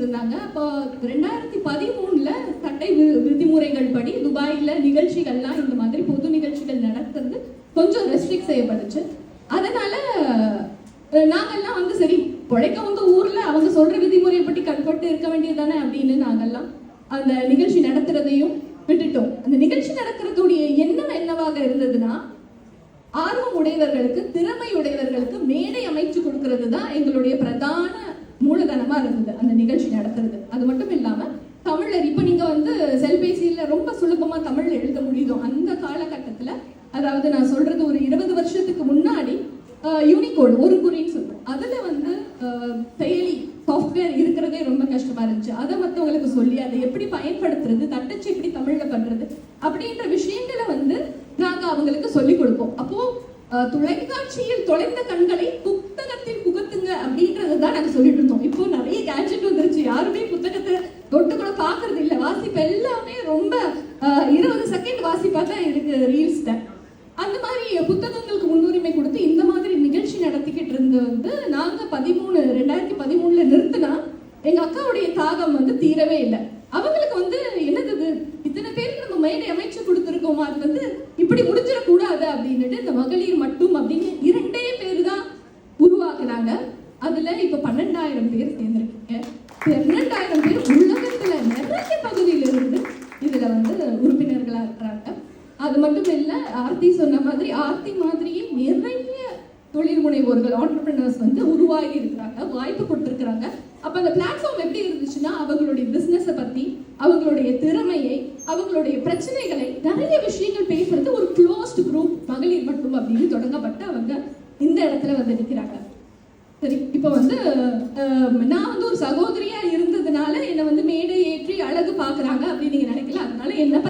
இருந்தாங்க. அப்போ 2013 சட்டை விதிமுறைகள் படி துபாயில நிகழ்ச்சிகள்லாம் இந்த மாதிரி பொது நிகழ்ச்சிகள் நடத்துறது கொஞ்சம் ரெஸ்ட்ரிக்ட் செய்யப்பட்டுச்சு. அதனால நாங்கெல்லாம் வந்து சரி பிழைக்கவங்க ஊர்ல அவங்க சொல்ற விதிமுறையை பற்றி கட்பட்டு இருக்க வேண்டியதானே அப்படின்னு நாங்கெல்லாம் அந்த நிகழ்ச்சி நடத்துறதையும் விட்டுட்டோம். அந்த நிகழ்ச்சி நடக்கிறதுடைய எண்ணம் என்னவாக இருந்ததுன்னா, ஆர்வம் உடையவர்களுக்கு, திறமை உடையவர்களுக்கு மேடை அமைச்சு கொடுக்கறது தான் எங்களுடைய பிரதான மூலதனமா இருந்தது அந்த நிகழ்ச்சி நடத்துறது. அது மட்டும் இல்லாம தமிழர் இப்ப நீங்க வந்து செல்பேசியில ரொம்ப சுலபமா தமிழ்ல எழுத முடியுதோ அந்த காலகட்டத்துல, அதாவது நான் சொல்றது ஒரு 20 வருஷத்துக்கு முன்னாடி யூனிகோடு ஒரு குறின்னு சொல்றோம், அதுல வந்து செயலி சாஃப்ட்வேர் இருக்கிறதே ரொம்ப கஷ்டமா இருந்துச்சு. அதை மற்றவங்களுக்கு சொல்லி அதை எப்படி பயன்படுத்துறது, தட்டச்சு எப்படி தமிழ்ல பண்றது அப்படின்ற விஷயங்களை வந்து நாங்க அவங்களுக்கு சொல்லி கொடுப்போம். அப்போ தொலைக்காட்சியில் தொலைந்த கண்களை புத்தகத்தில் புகுத்துங்க அப்படின்றது தான் நாங்க சொல்லிட்டு இருந்தோம். இப்போ நிறைய கேட்ஜெட் வந்துருச்சு, யாருமே புத்தகத்தை தொட்டு கூட பாக்குறது இல்லை. வாசிப்பு எல்லாமே ரொம்ப 20 செகண்ட் வாசிப்பா தான் இருக்கு ரீல்ஸ்ல. அந்த மாதிரி புத்தகங்களுக்கு முன்னுரிமை கொடுத்து இந்த மாதிரி நிகழ்ச்சி நடத்திக்கிட்டு இருந்து வந்து நாங்க 2013 நிறுத்தினா எங்க அக்காவுடைய தாகம் வந்து தீரவே இல்லை. அவங்களுக்கு வந்து என்னது இத்தனை பேருக்கு நம்ம மேடை அமைச்சு கொடுத்துருக்கோமா, அது வந்து இப்படி முடிஞ்சிடக்கூடாது அப்படின்னுட்டு இந்த மகளிர் மட்டும் அப்படின்னு 2 பேர் தான் உருவாக்குனாங்க. அதுல இப்ப 12,000 பேர் சேர்ந்திருக்கீங்க. 12,000 பேர் உலகத்துல நிறைய பகுதியிலிருந்து இதுல வந்து உறுப்பினர்களா இருக்கிறாங்க. அது மட்டும் இல்ல, ஆர்த்தி சொன்ன மாதிரி ஆர்த்தி மாதிரியே நிறைய தொழில் முனைவோர்கள், ஆண்டர்பிரினர்ஸ் வந்து உருவாகி இருக்கிறாங்க, வாய்ப்பு கொடுத்துருக்குறாங்க. அப்ப அந்த பிளாட்ஃபார்ம் எப்படி இருந்துச்சுன்னா, அவங்களுடைய பிசினஸை பத்தி, அவங்களுடைய திறமையை, அவங்களுடைய பிரச்சனைகளை, நிறைய விஷயங்கள் பேசுறது ஒரு க்ளோஸ்ட் குரூப் மகளிர் மட்டும் அப்படின்னு தொடங்கப்பட்டு அவங்க இந்த இடத்துல வந்து நிற்கிறாங்க. சரி, இப்போ வந்து நான் வந்து ஒரு சகோதரியா இருந்ததுனால என்னை வந்து மேடை ஏற்றி அழகு பாக்குறாங்க அப்படின்னு நீங்க நினைக்கல. அதனால என்ன